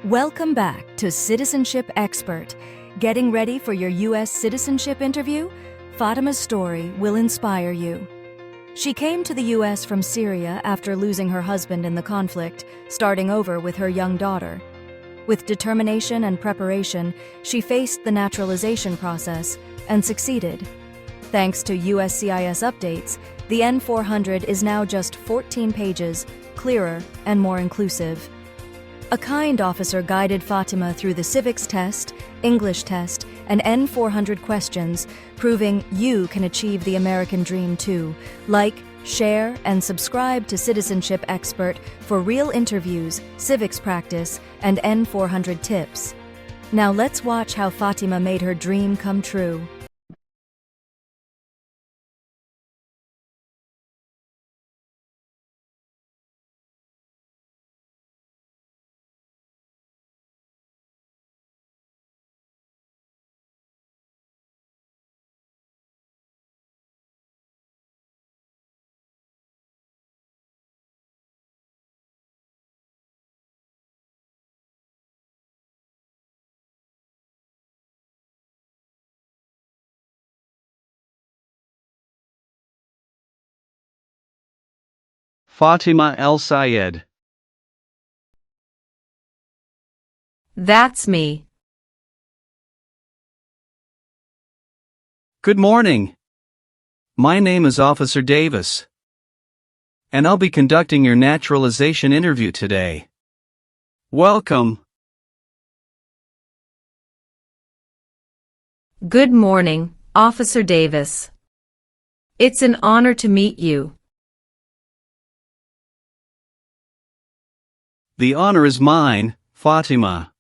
Welcome back to Citizenship Expert. Getting ready for your U.S. citizenship interview? Fatima's story will inspire you. She came to the U.S. from Syria after losing her husband in the conflict, starting over with her young daughter. With determination and preparation, she faced the naturalization process and succeeded. Thanks to USCIS updates, the N-400 is now just 14 pages, clearer and more inclusive. A kind officer guided Fatima through the Civics test, English test, and N-400 questions, proving you can achieve the American dream too. Like, share, and subscribe to Citizenship Expert for real interviews, civics practice, and N-400 tips. Now let's watch how Fatima made her dream come true. Fatima El Sayed. That's me. Good morning. My name is Officer Davis, and I'll be conducting your naturalization interview today. Welcome. Good morning, Officer Davis. It's an honor to meet you. The honor is mine, Fatima.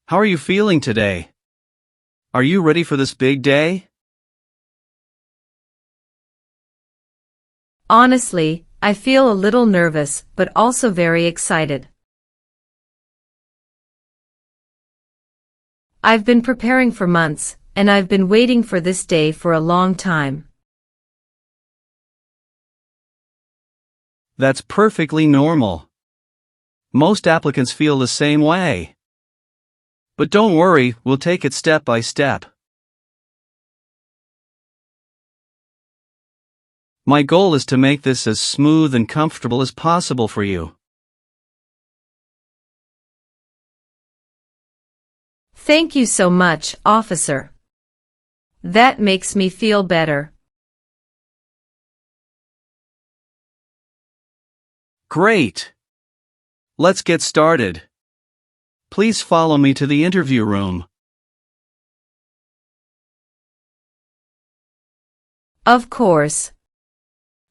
How are you feeling today? Are you ready for this big day? Honestly, I feel a little nervous, but also very excited. I've been preparing for months, and I've been waiting for this day for a long time. That's perfectly normal. Most applicants feel the same way. But don't worry, we'll take it step by step. My goal is to make this as smooth and comfortable as possible for you. Thank you so much, officer. That makes me feel better. Great! Let's get started. Please follow me to the interview room. Of course.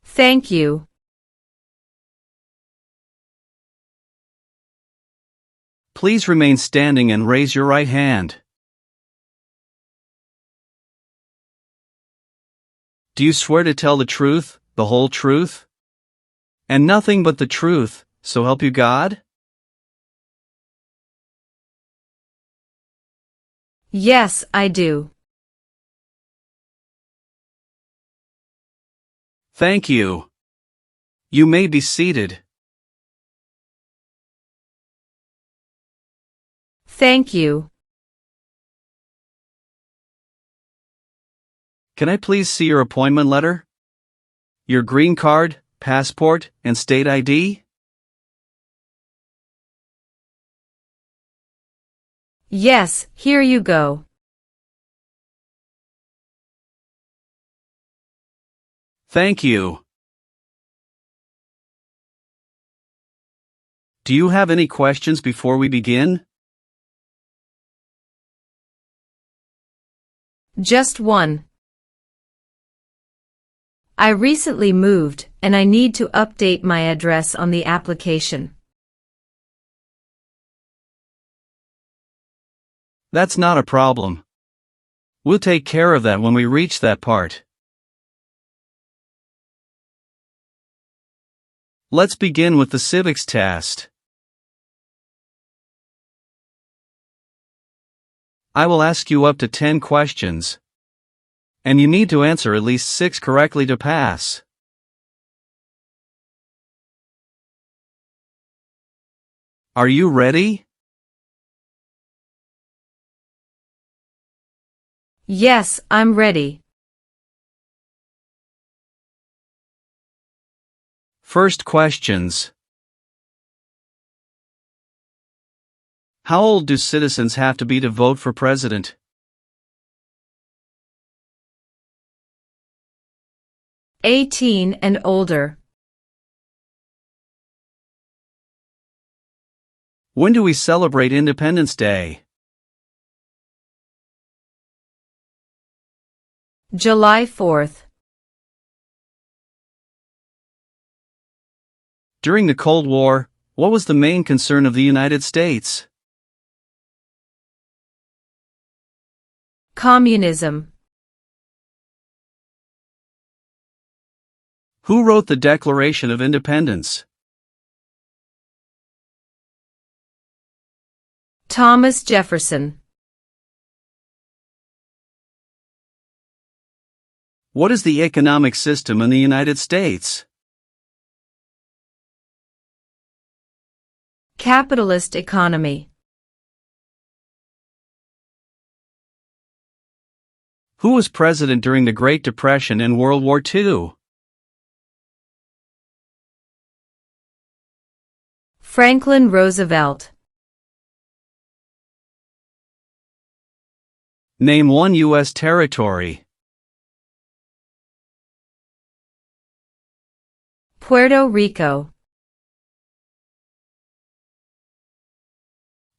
Thank you. Please remain standing and raise your right hand. Do you swear to tell the truth, the whole truth, and nothing but the truth, so help you God? Yes, I do. Thank you. You may be seated. Thank you. Can I please see your appointment letter? Your green card, passport, and state ID? Yes, here you go. Thank you. Do you have any questions before we begin? Just one. I recently moved, and I need to update my address on the application. That's not a problem. We'll take care of that when we reach that part. Let's begin with the civics test. I will ask you up to 10 questions, and you need to answer at least 6 correctly to pass. Are you ready? Yes, I'm ready. First questions. How old do citizens have to be to vote for president? 18 and older. When do we celebrate Independence Day? July 4th. During the Cold War, what was the main concern of the United States? Communism. Who wrote the Declaration of Independence? Thomas Jefferson. What is the economic system in the United States? Capitalist economy. Who was president during the Great Depression and World War II? Franklin Roosevelt. Name one U.S. territory. Puerto Rico.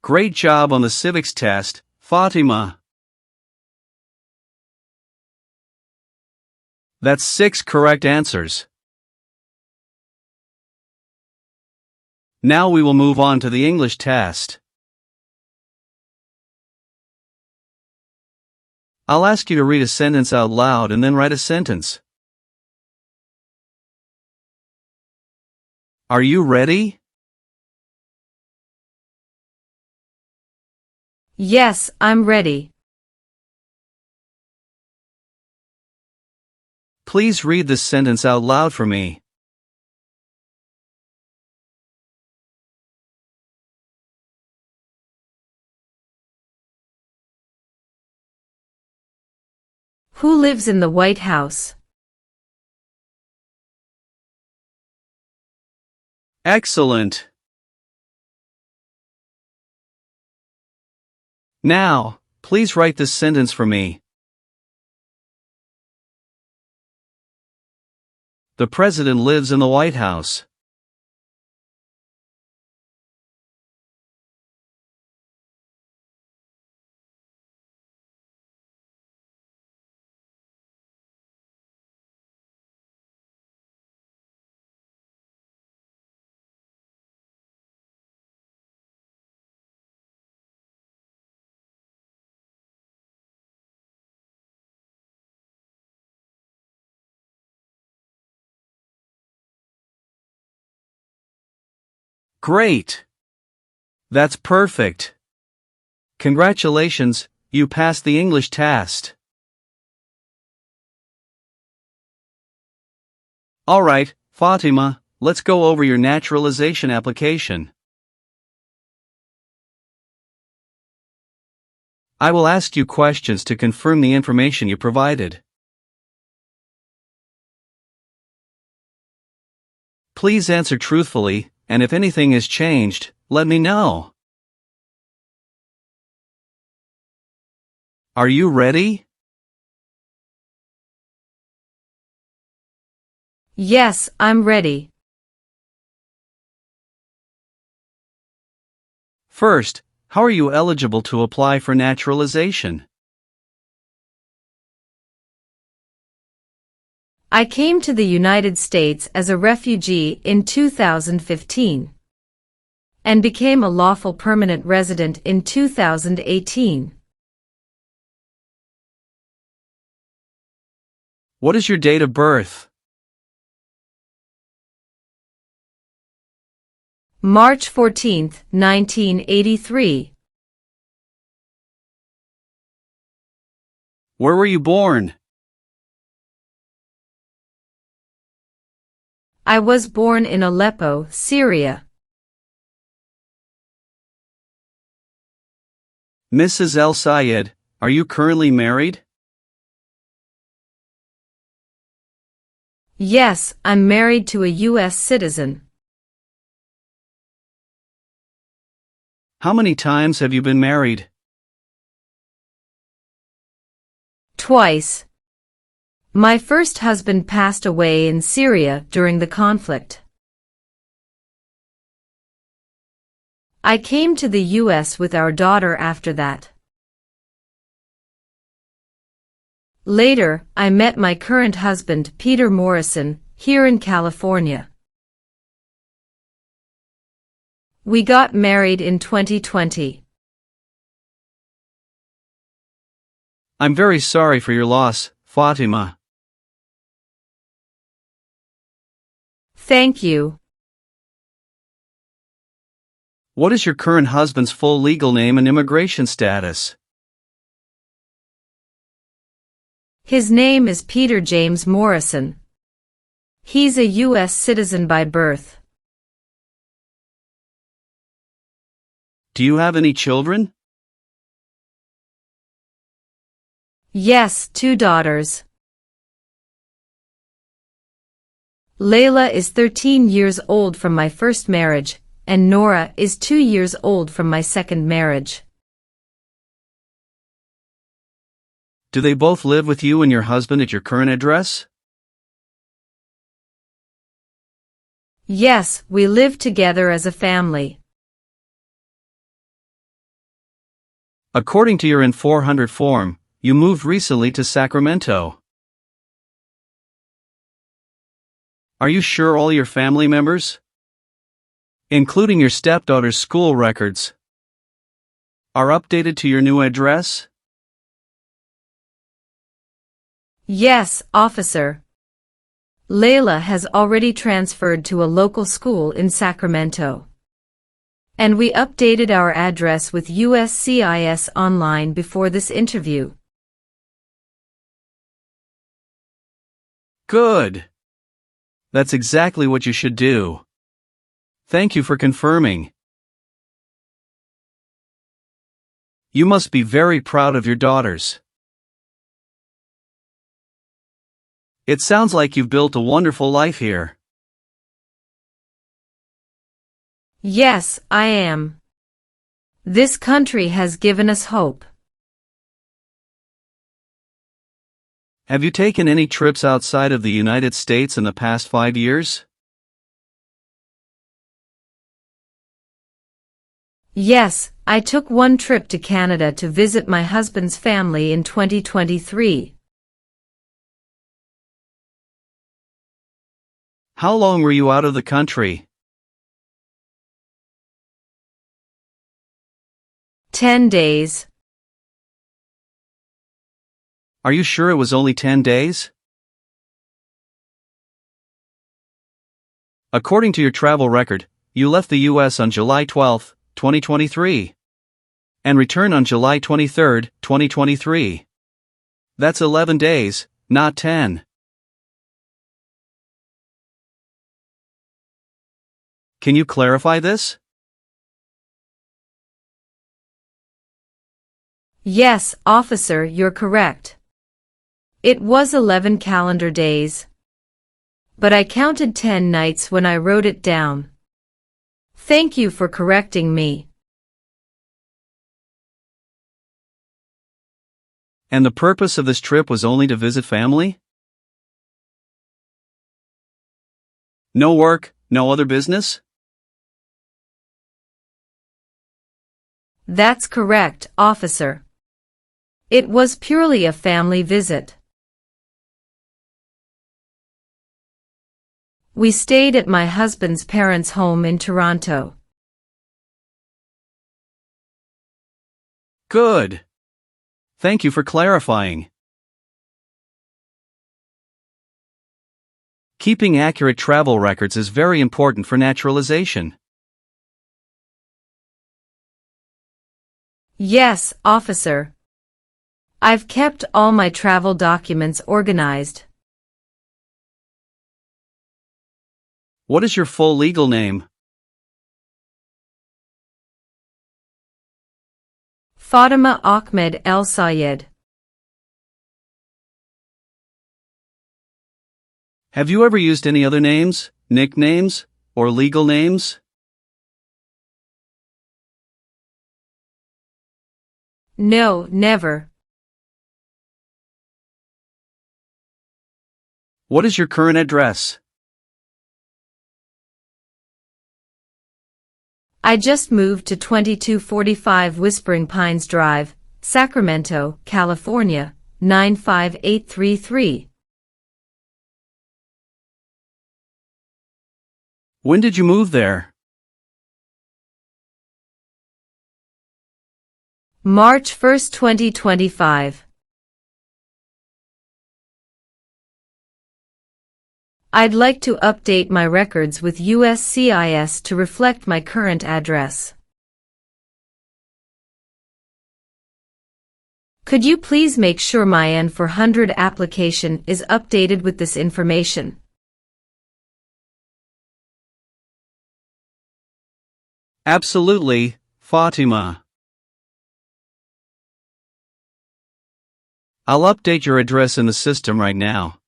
Great job on the civics test, Fatima. That's 6 correct answers. Now we will move on to the English test. I'll ask you to read a sentence out loud and then write a sentence. Are you ready? Yes, I'm ready. Please read this sentence out loud for me. Who lives in the White House? Excellent. Now, please write this sentence for me. The president lives in the White House. Great. That's perfect. Congratulations, you passed the English test. Alright, Fatima, let's go over your naturalization application. I will ask you questions to confirm the information you provided. Please answer truthfully, and if anything has changed, let me know. Are you ready? Yes, I'm ready. First, how are you eligible to apply for naturalization? I came to the United States as a refugee in 2015 and became a lawful permanent resident in 2018. What is your date of birth? March 14, 1983. Where were you born? I was born in Aleppo, Syria. Mrs. El Sayed, are you currently married? Yes, I'm married to a U.S. citizen. How many times have you been married? Twice. My first husband passed away in Syria during the conflict. I came to the U.S. with our daughter after that. Later, I met my current husband, Peter Morrison, here in California. We got married in 2020. I'm very sorry for your loss, Fatima. Thank you. What is your current husband's full legal name and immigration status? His name is Peter James Morrison. He's a U.S. citizen by birth. Do you have any children? Yes, 2 daughters. Layla is 13 years old from my first marriage, and Nora is 2 years old from my second marriage. Do they both live with you and your husband at your current address? Yes, we live together as a family. According to your N-400 form, you moved recently to Sacramento. Are you sure all your family members, including your stepdaughter's school records, are updated to your new address? Yes, officer. Layla has already transferred to a local school in Sacramento. And we updated our address with USCIS online before this interview. Good. That's exactly what you should do. Thank you for confirming. You must be very proud of your daughters. It sounds like you've built a wonderful life here. Yes, I am. This country has given us hope. Have you taken any trips outside of the United States in the past 5 years? Yes, I took one trip to Canada to visit my husband's family in 2023. How long were you out of the country? 10 days. Are you sure it was only 10 days? According to your travel record, you left the U.S. on July 12, 2023, and returned on July 23, 2023. That's 11 days, not 10. Can you clarify this? Yes, officer, you're correct. It was 11 calendar days. But I counted 10 nights when I wrote it down. Thank you for correcting me. And the purpose of this trip was only to visit family? No work, no other business? That's correct, officer. It was purely a family visit. We stayed at my husband's parents' home in Toronto. Good. Thank you for clarifying. Keeping accurate travel records is very important for naturalization. Yes, officer. I've kept all my travel documents organized. What is your full legal name? Fatima Ahmed El Sayed. Have you ever used any other names, nicknames, or legal names? No, never. What is your current address? I just moved to 2245 Whispering Pines Drive, Sacramento, California, 95833. When did you move there? March 1, 2025. I'd like to update my records with USCIS to reflect my current address. Could you please make sure my N-400 application is updated with this information? Absolutely, Fatima. I'll update your address in the system right now,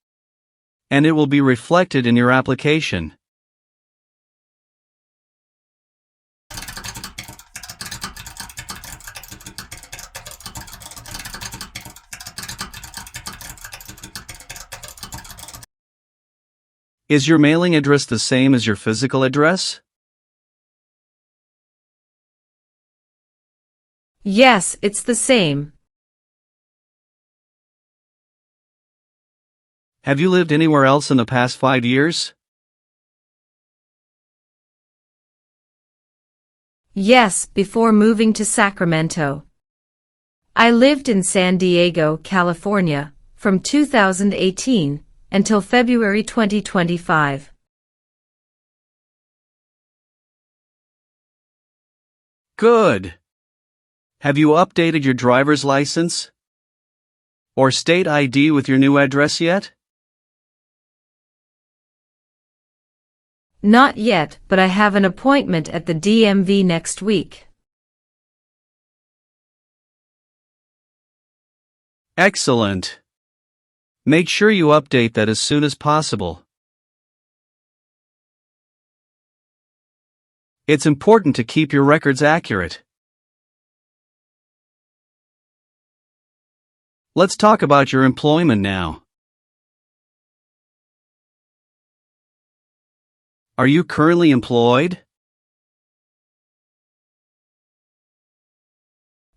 and it will be reflected in your application. Is your mailing address the same as your physical address? Yes, it's the same. Have you lived anywhere else in the past 5 years? Yes, before moving to Sacramento. I lived in San Diego, California, from 2018 until February 2025. Good. Have you updated your driver's license or state ID with your new address yet? Not yet, but I have an appointment at the DMV next week. Excellent. Make sure you update that as soon as possible. It's important to keep your records accurate. Let's talk about your employment now. Are you currently employed?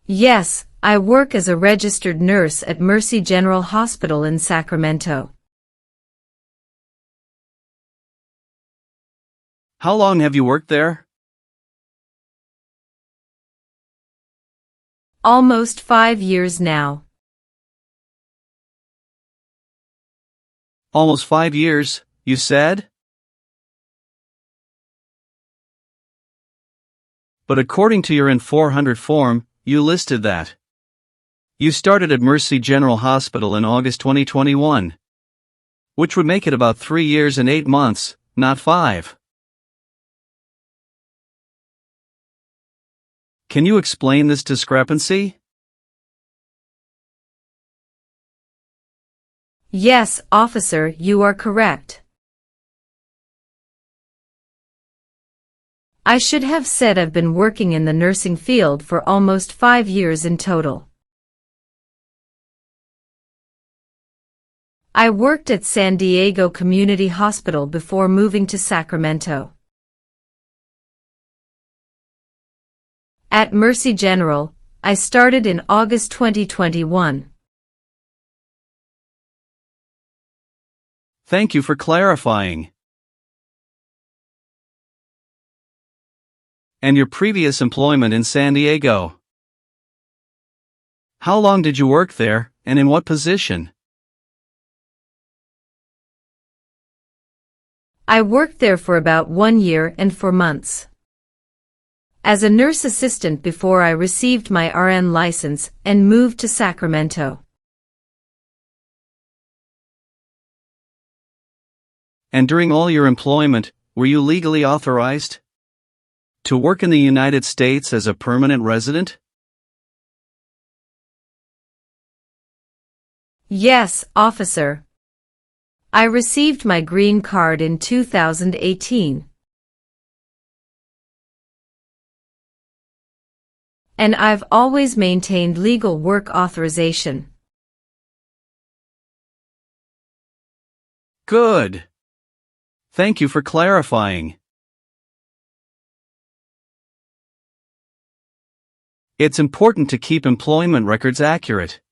Yes, I work as a registered nurse at Mercy General Hospital in Sacramento. How long have you worked there? Almost 5 years now. Almost 5 years, you said? But according to your N-400 form, you listed that you started at Mercy General Hospital in August 2021, which would make it about 3 years and 8 months, not 5. Can you explain this discrepancy? Yes, officer, you are correct. I should have said I've been working in the nursing field for almost 5 years in total. I worked at San Diego Community Hospital before moving to Sacramento. At Mercy General, I started in August 2021. Thank you for clarifying. And your previous employment in San Diego? How long did you work there, and in what position? I worked there for about 1 year and 4 months. As a nurse assistant before I received my RN license and moved to Sacramento. And during all your employment, were you legally authorized to work in the United States as a permanent resident? Yes, officer. I received my green card in 2018. And I've always maintained legal work authorization. Good. Thank you for clarifying. It's important to keep employment records accurate.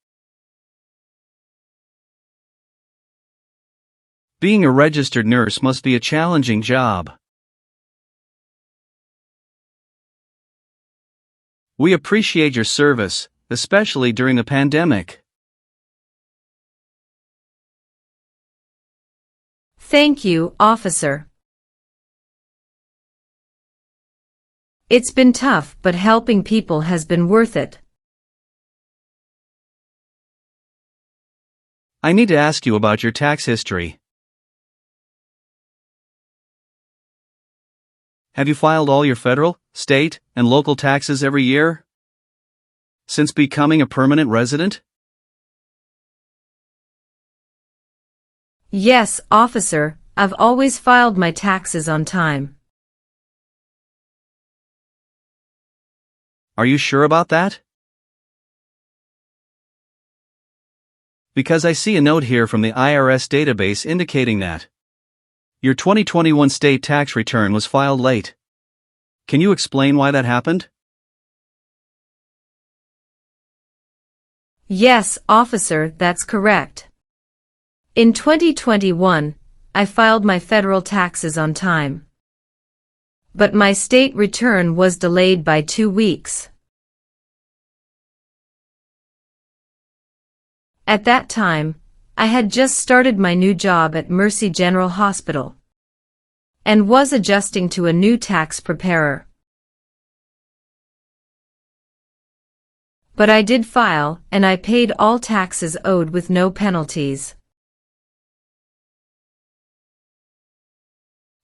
Being a registered nurse must be a challenging job. We appreciate your service, especially during the pandemic. Thank you, officer. It's been tough, but helping people has been worth it. I need to ask you about your tax history. Have you filed all your federal, state, and local taxes every year since becoming a permanent resident? Yes, officer, I've always filed my taxes on time. Are you sure about that? Because I see a note here from the IRS database indicating that your 2021 state tax return was filed late. Can you explain why that happened? Yes, officer, that's correct. In 2021, I filed my federal taxes on time. But my state return was delayed by 2 weeks. At that time, I had just started my new job at Mercy General Hospital and was adjusting to a new tax preparer. But I did file, and I paid all taxes owed with no penalties.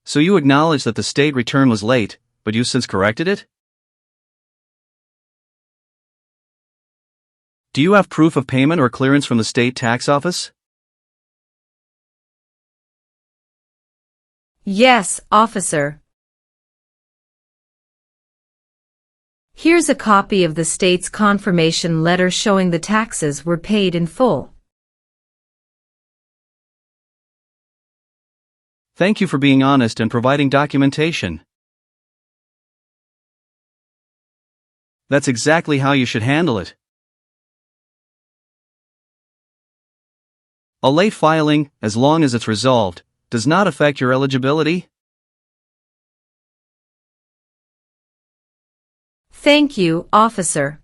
So you acknowledge that the state return was late, but you since corrected it? Do you have proof of payment or clearance from the state tax office? Yes, officer. Here's a copy of the state's confirmation letter showing the taxes were paid in full. Thank you for being honest and providing documentation. That's exactly how you should handle it. A late filing, as long as it's resolved, does not affect your eligibility. Thank you, officer.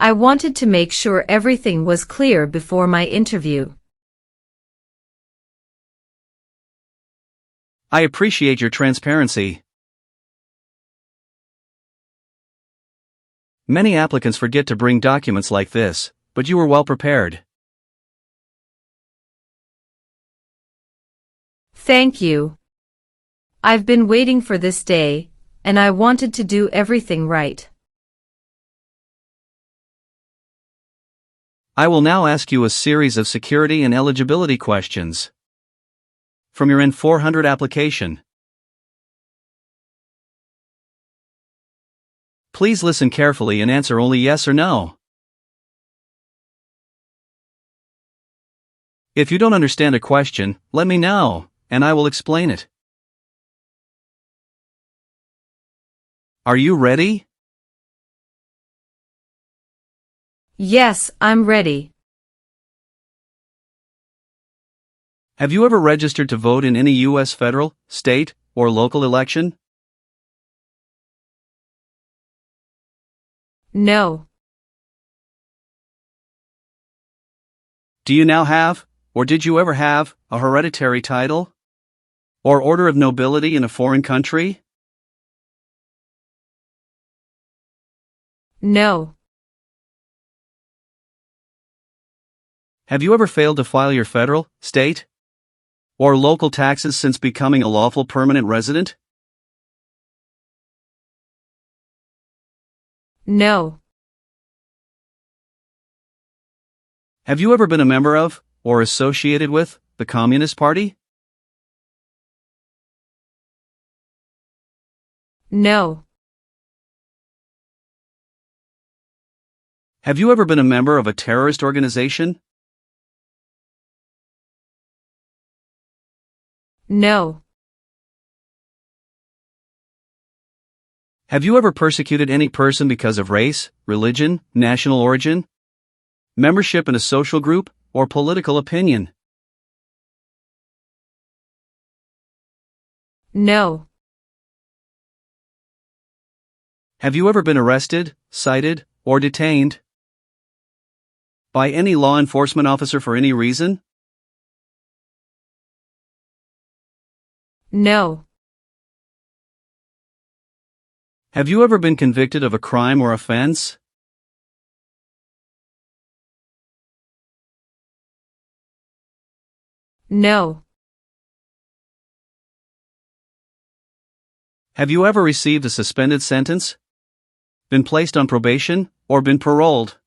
I wanted to make sure everything was clear before my interview. I appreciate your transparency. Many applicants forget to bring documents like this, but you were well prepared. Thank you. I've been waiting for this day, and I wanted to do everything right. I will now ask you a series of security and eligibility questions from your N-400 application. Please listen carefully and answer only yes or no. If you don't understand a question, let me know, and I will explain it. Are you ready? Yes, I'm ready. Have you ever registered to vote in any U.S. federal, state, or local election? No. Do you now have, or did you ever have, a hereditary title or order of nobility in a foreign country? No. Have you ever failed to file your federal, state, or local taxes since becoming a lawful permanent resident? No. Have you ever been a member of, or associated with, the Communist Party? No. Have you ever been a member of a terrorist organization? No. Have you ever persecuted any person because of race, religion, national origin, membership in a social group, or political opinion? No. Have you ever been arrested, cited, or detained by any law enforcement officer for any reason? No. Have you ever been convicted of a crime or offense? No. Have you ever received a suspended sentence, been placed on probation, or been paroled?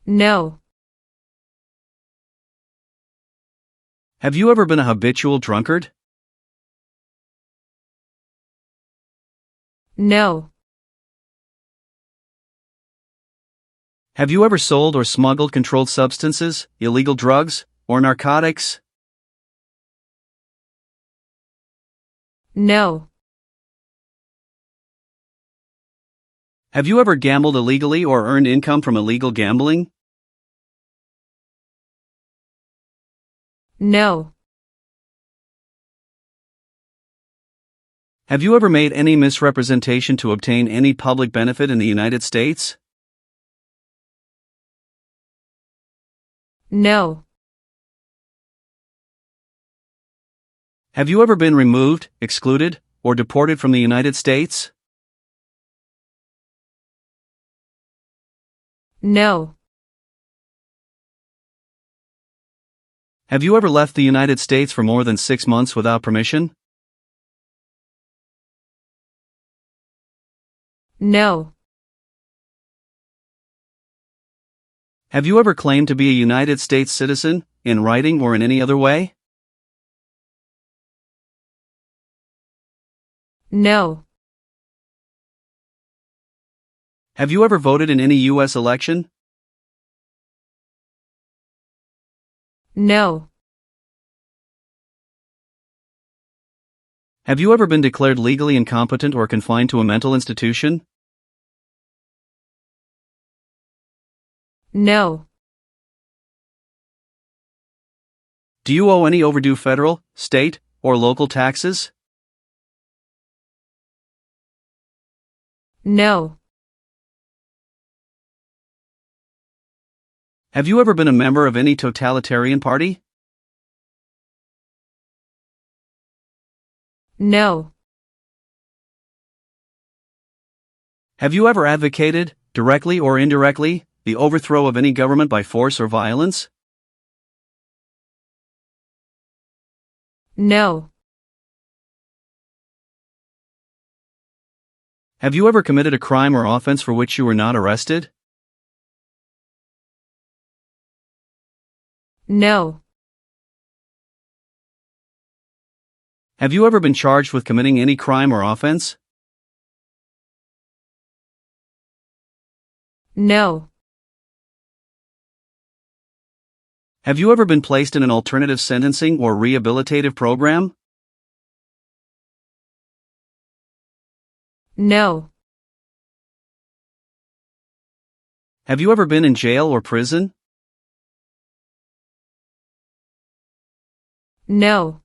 No. Have you ever been a habitual drunkard? No. Have you ever sold or smuggled controlled substances, illegal drugs, or narcotics? No. Have you ever gambled illegally or earned income from illegal gambling? No. Have you ever made any misrepresentation to obtain any public benefit in the United States? No. Have you ever been removed, excluded, or deported from the United States? No. Have you ever left the United States for more than 6 months without permission? No. Have you ever claimed to be a United States citizen, in writing or in any other way? No. Have you ever voted in any U.S. election? No. Have you ever been declared legally incompetent or confined to a mental institution? No. Do you owe any overdue federal, state, or local taxes? No. Have you ever been a member of any totalitarian party? No. Have you ever advocated, directly or indirectly, the overthrow of any government by force or violence? No. Have you ever committed a crime or offense for which you were not arrested? No. Have you ever been charged with committing any crime or offense? No. Have you ever been placed in an alternative sentencing or rehabilitative program? No. Have you ever been in jail or prison? No.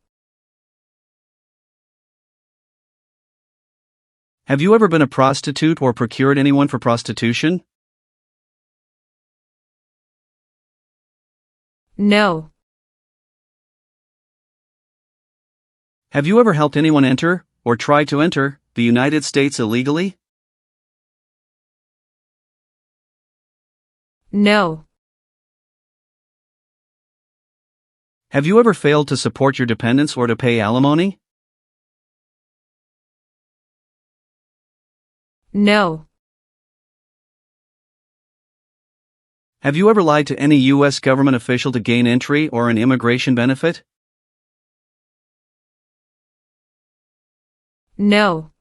Have you ever been a prostitute or procured anyone for prostitution? No. Have you ever helped anyone enter, or try to enter, the United States illegally? No. Have you ever failed to support your dependents or to pay alimony? No. Have you ever lied to any U.S. government official to gain entry or an immigration benefit? No.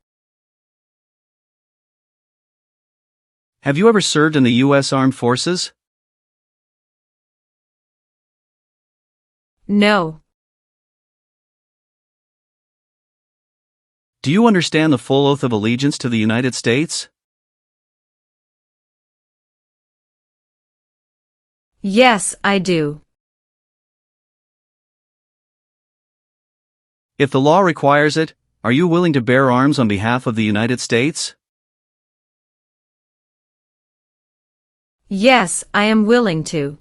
Have you ever served in the U.S. Armed Forces? No. Do you understand the full oath of allegiance to the United States? Yes, I do. If the law requires it, are you willing to bear arms on behalf of the United States? Yes, I am willing to.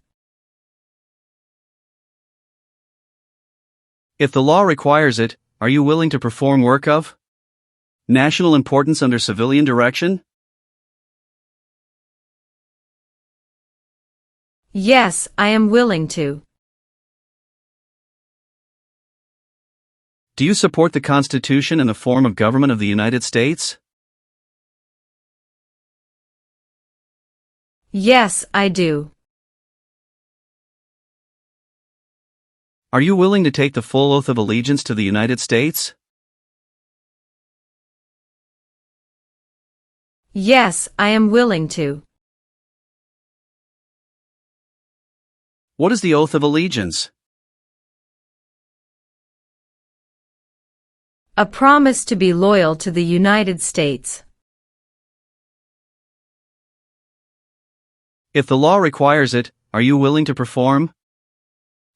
If the law requires it, are you willing to perform work of national importance under civilian direction? Yes, I am willing to. Do you support the Constitution and the form of government of the United States? Yes, I do. Are you willing to take the full oath of allegiance to the United States? Yes, I am willing to. What is the oath of allegiance? A promise to be loyal to the United States. If the law requires it, are you willing to perform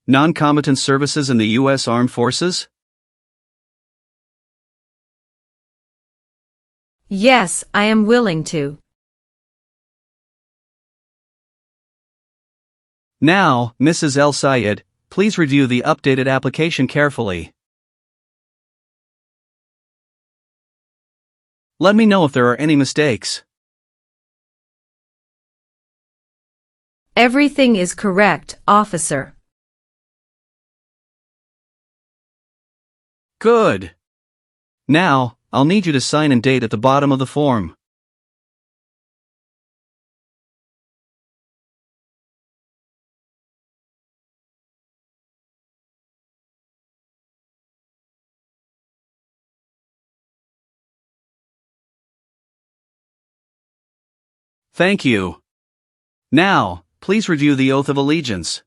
non-combatant services in the U.S. Armed Forces? Yes, I am willing to. Now, Mrs. El Sayed, please review the updated application carefully. Let me know if there are any mistakes. Everything is correct, officer. Good. Now, I'll need you to sign and date at the bottom of the form. Thank you. Now, please review the oath of allegiance.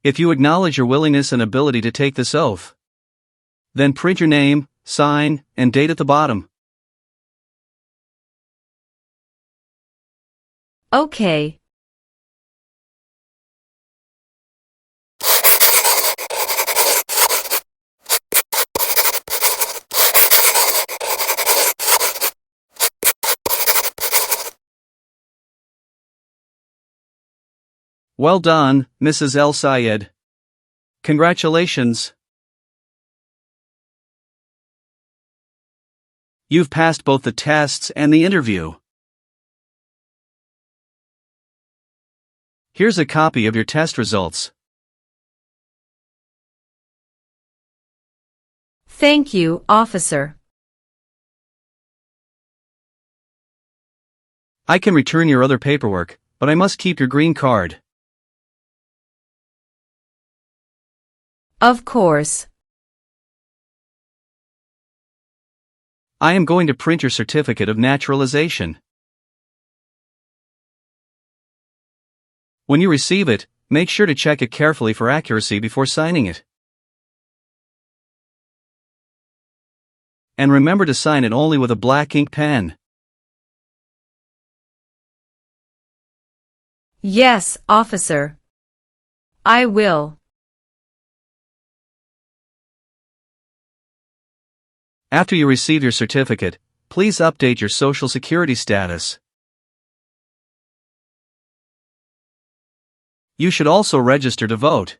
If you acknowledge your willingness and ability to take this oath, then print your name, sign, and date at the bottom. Okay. Well done, Mrs. El Sayed. Congratulations. You've passed both the tests and the interview. Here's a copy of your test results. Thank you, officer. I can return your other paperwork, but I must keep your green card. Of course. I am going to print your certificate of naturalization. When you receive it, make sure to check it carefully for accuracy before signing it. And remember to sign it only with a black ink pen. Yes, officer. I will. After you receive your certificate, please update your Social Security status. You should also register to vote.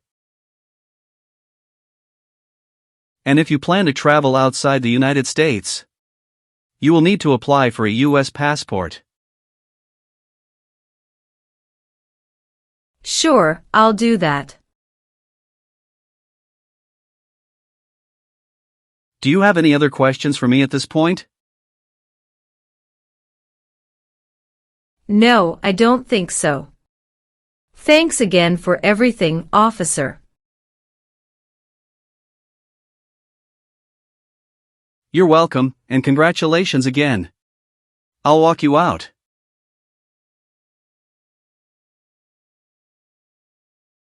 And if you plan to travel outside the United States, you will need to apply for a U.S. passport. Sure, I'll do that. Do you have any other questions for me at this point? No, I don't think so. Thanks again for everything, officer. You're welcome, and congratulations again. I'll walk you out.